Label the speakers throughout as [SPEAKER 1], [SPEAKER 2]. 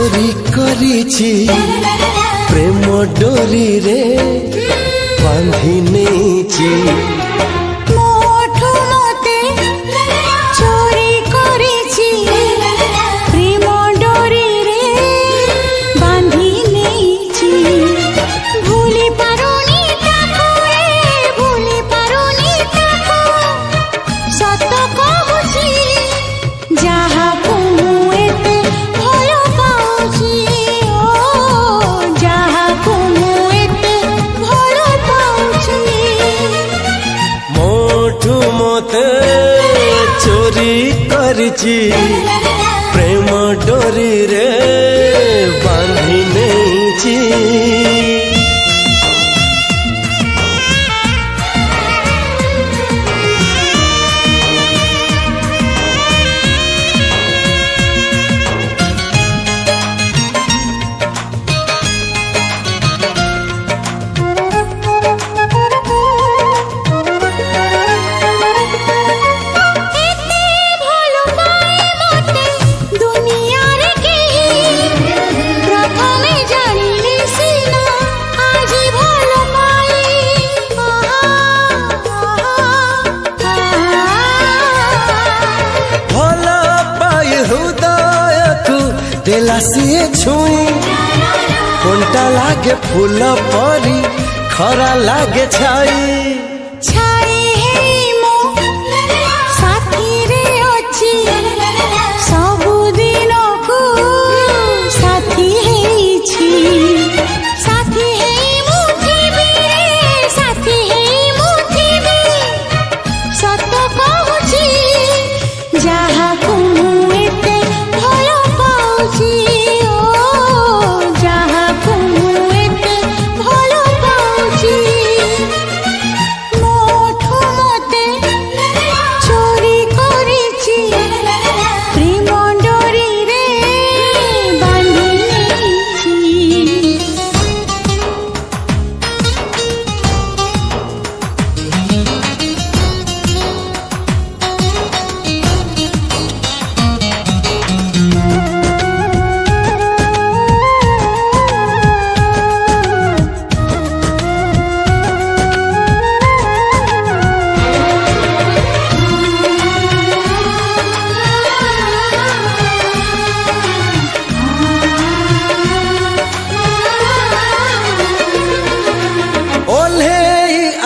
[SPEAKER 1] चोरी करिछि प्रेम डोरी रे बांधी नेछि चोरी करिछि प्रेम डोरी रे बांधी नेछि देला सिए छुई कोंटा लागे फूल परी खरा लागे छाई
[SPEAKER 2] छाई है मो साथी रे अछि सबु दिन को साथी है छी साथी है मुठी भी रे साथी है मुठी भी सत कहूची जहा को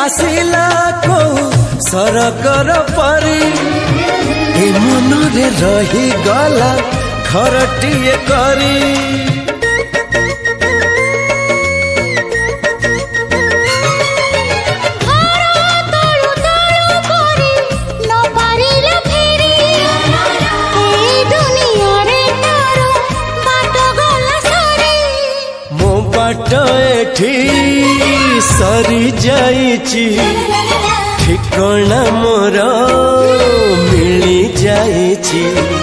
[SPEAKER 1] आसिला को सरकर परी ए मन रे रही गला घरटिए करी मो बाट एठी सरी जाइछि ठिकाना मोर मिली जाइछि।